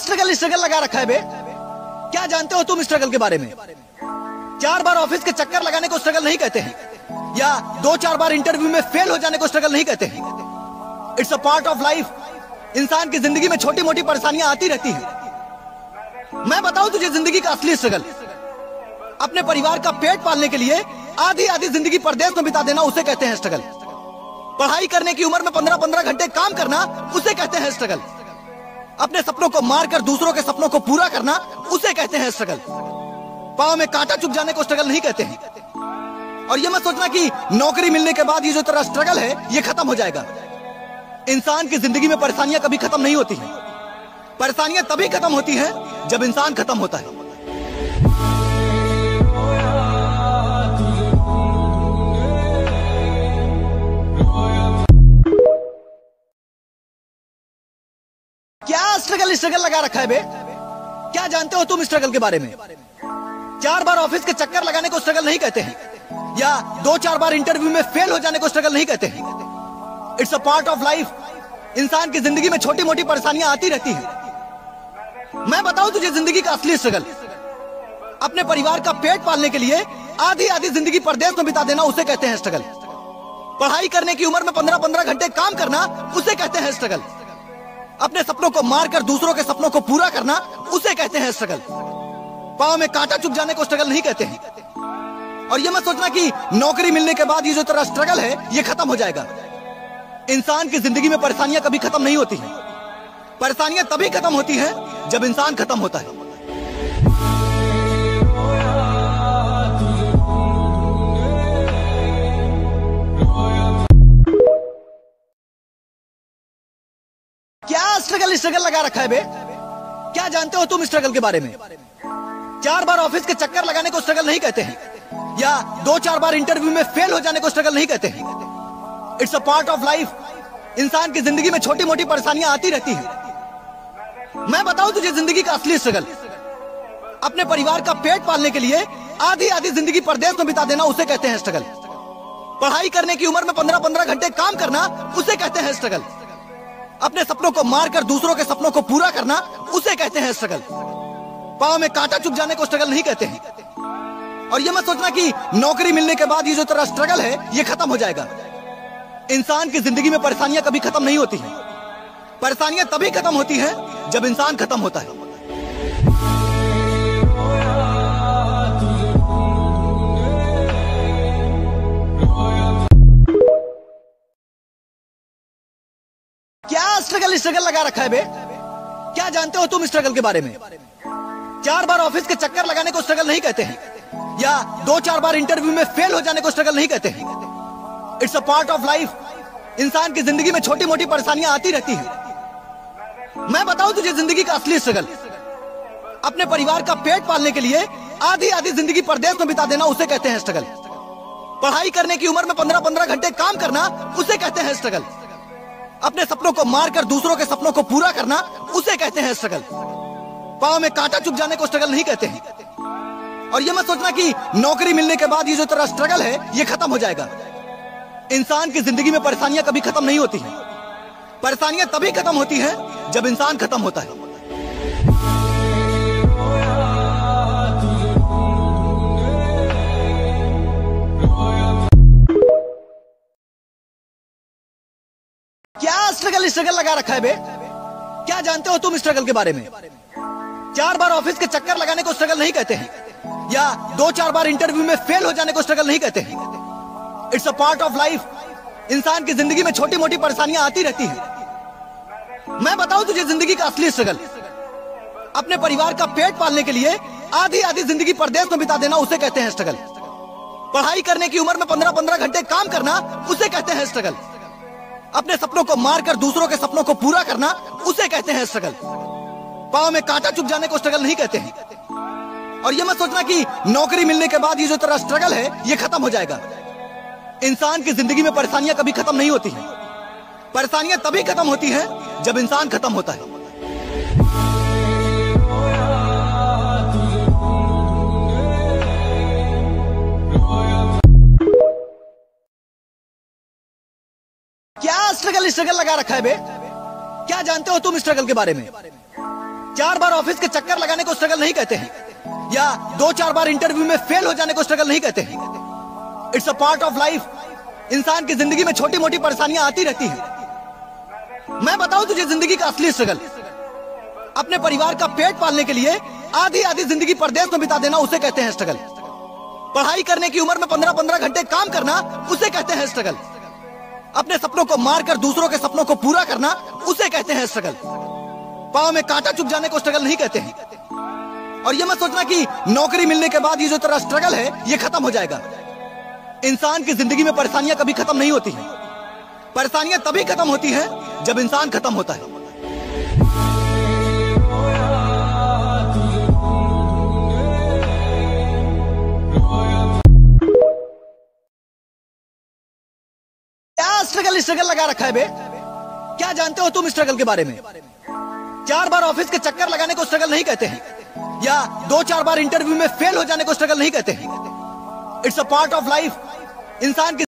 Struggle struggle लगा रखा है बे। क्या जानते हो तुम स्ट्रगल के बारे में? 4 बार ऑफिस के चक्कर लगाने को स्ट्रगल नहीं कहते हैं, या 2-4 बार इंटरव्यू में फेल हो जाने को स्ट्रगल नहीं कहते हैं। It's a part of life. इंसान की जिंदगी में छोटी मोटी परेशानियां आती रहती हैं। मैं बताऊं तुझे जिंदगी का असली स्ट्रगल, अपने परिवार का पेट पालने के लिए आधी आधी जिंदगी परदेश में बिता देना, उसे कहते हैं स्ट्रगल। पढ़ाई करने की उम्र में 15-15 घंटे काम करना, उसे कहते हैं स्ट्रगल। अपने सपनों को मारकर दूसरों के सपनों को पूरा करना, उसे कहते हैं स्ट्रगल। पांव में कांटा चुभ जाने को स्ट्रगल नहीं कहते हैं। और ये मत सोचना कि नौकरी मिलने के बाद ये जो तेरा स्ट्रगल है ये खत्म हो जाएगा। इंसान की जिंदगी में परेशानियां कभी खत्म नहीं होती हैं। परेशानियां तभी खत्म होती हैं जब इंसान खत्म होता है। क्या स्ट्रगल स्ट्रगल लगा रखा है बे? क्या जानते हो तुम स्ट्रगल के बारे में? 4 बार ऑफिस के चक्कर लगाने को स्ट्रगल नहीं कहते हैं, या 2-4 बार इंटरव्यू में फेल हो जाने को स्ट्रगल नहीं कहते हैं। It's a part of life. इंसान की जिंदगी में छोटी मोटी परेशानियां आती रहती हैं। मैं बताऊं तुझे जिंदगी का असली स्ट्रगल, अपने परिवार का पेट पालने के लिए आधी आधी जिंदगी परदेश में बिता देना, उसे कहते हैं स्ट्रगल। पढ़ाई करने की उम्र में 15-15 घंटे काम करना, उसे कहते हैं स्ट्रगल। अपने सपनों को मारकर दूसरों के सपनों को पूरा करना, उसे कहते हैं स्ट्रगल। पांव में कांटा चुभ जाने को स्ट्रगल नहीं कहते हैं। और ये मत सोचना कि नौकरी मिलने के बाद ये जो तेरा स्ट्रगल है ये खत्म हो जाएगा। इंसान की जिंदगी में परेशानियां कभी खत्म नहीं होती हैं। परेशानियां तभी खत्म होती हैं जब इंसान खत्म होता है। क्या स्ट्रगल स्ट्रगल लगा रखा है बे? क्या जानते हो तुम स्ट्रगल के बारे में? 4 बार ऑफिस के चक्कर लगाने को स्ट्रगल नहीं कहते हैं, या 2-4 बार इंटरव्यू में फेल हो जाने को स्ट्रगल नहीं कहते हैं। It's a part of life. इंसान की जिंदगी में छोटी मोटी परेशानियां आती रहती हैं। मैं बताऊं तुझे जिंदगी का असली स्ट्रगल, अपने परिवार का पेट पालने के लिए आधी आधी जिंदगी परदेश में बिता देना, उसे कहते हैं स्ट्रगल। पढ़ाई करने की उम्र में 15-15 घंटे काम करना, उसे कहते हैं स्ट्रगल। अपने सपनों को मारकर दूसरों के सपनों को पूरा करना, उसे कहते हैं स्ट्रगल। पांव में कांटा चुभ जाने को स्ट्रगल नहीं कहते हैं। और ये मत सोचना कि नौकरी मिलने के बाद ये जो तेरा स्ट्रगल है ये खत्म हो जाएगा। इंसान की जिंदगी में परेशानियां कभी खत्म नहीं होती हैं। परेशानियां तभी खत्म होती हैं जब इंसान खत्म होता है। क्या स्ट्रगल स्ट्रगल लगा रखा है बे? क्या जानते हो तुम स्ट्रगल के बारे में? 4 बार ऑफिस के चक्कर लगाने को स्ट्रगल नहीं कहते हैं, या 2-4 बार इंटरव्यू में फेल हो जाने को स्ट्रगल नहीं कहते हैं। It's a part of life. इंसान की जिंदगी में छोटी मोटी परेशानियां आती रहती हैं। मैं बताऊं तुझे जिंदगी का असली स्ट्रगल, अपने परिवार का पेट पालने के लिए आधी आधी जिंदगी परदेश में बिता देना, उसे कहते हैं स्ट्रगल। पढ़ाई करने की उम्र में 15-15 घंटे काम करना, उसे कहते हैं स्ट्रगल। अपने सपनों को मारकर दूसरों के सपनों को पूरा करना, उसे कहते हैं स्ट्रगल। पांव में कांटा चुभ जाने को स्ट्रगल नहीं कहते हैं। और ये मत सोचना कि नौकरी मिलने के बाद ये जो तेरा स्ट्रगल है ये खत्म हो जाएगा। इंसान की जिंदगी में परेशानियां कभी खत्म नहीं होती हैं। परेशानियां तभी खत्म होती हैं जब इंसान खत्म होता है। क्या स्ट्रगल स्ट्रगल लगा रखा है बे? क्या जानते हो तुम स्ट्रगल के बारे में? 4 बार ऑफिस के चक्कर लगाने को स्ट्रगल नहीं कहते हैं, या 2-4 बार इंटरव्यू में फेल हो जाने को स्ट्रगल नहीं कहते हैं। It's a part of life. इंसान की जिंदगी में छोटी मोटी परेशानियां आती रहती हैं। मैं बताऊं तुझे जिंदगी का असली स्ट्रगल, अपने परिवार का पेट पालने के लिए आधी आधी जिंदगी परदेश में बिता देना, उसे कहते हैं स्ट्रगल। पढ़ाई करने की उम्र में 15-15 घंटे काम करना, उसे कहते हैं स्ट्रगल। अपने सपनों को मारकर दूसरों के सपनों को पूरा करना, उसे कहते हैं स्ट्रगल। पांव में कांटा चुभ जाने को स्ट्रगल नहीं कहते हैं। और ये मत सोचना कि नौकरी मिलने के बाद ये जो तेरा स्ट्रगल है ये खत्म हो जाएगा। इंसान की जिंदगी में परेशानियां कभी खत्म नहीं होती हैं। परेशानियां तभी खत्म होती हैं जब इंसान खत्म होता है। क्या स्ट्रगल स्ट्रगल लगा रखा है बे? क्या जानते हो तुम स्ट्रगल के बारे में? 4 बार ऑफिस के चक्कर लगाने को स्ट्रगल नहीं कहते हैं, या 2-4 बार इंटरव्यू में फेल हो जाने को स्ट्रगल नहीं कहते हैं। It's a part of life. इंसान की जिंदगी में छोटी मोटी परेशानियां आती रहती हैं। मैं बताऊं तुझे जिंदगी का असली स्ट्रगल, अपने परिवार का पेट पालने के लिए आधी आधी जिंदगी परदेश में बिता देना, उसे कहते हैं स्ट्रगल। पढ़ाई करने की उम्र में 15-15 घंटे काम करना, उसे कहते हैं स्ट्रगल। अपने सपनों को मारकर दूसरों के सपनों को पूरा करना, उसे कहते हैं स्ट्रगल। पांव में कांटा चुभ जाने को स्ट्रगल नहीं कहते हैं। और ये मत सोचना कि नौकरी मिलने के बाद ये जो तेरा स्ट्रगल है ये खत्म हो जाएगा। इंसान की जिंदगी में परेशानियां कभी खत्म नहीं होती हैं। परेशानियां तभी खत्म होती हैं जब इंसान खत्म होता है। क्या स्ट्रगल लगा रखा है बे? क्या जानते हो तुम स्ट्रगल के बारे में? 4 बार ऑफिस के चक्कर लगाने को स्ट्रगल नहीं कहते हैं, या 2-4 बार इंटरव्यू में फेल हो जाने को स्ट्रगल नहीं कहते हैं। It's a part of life. इंसान की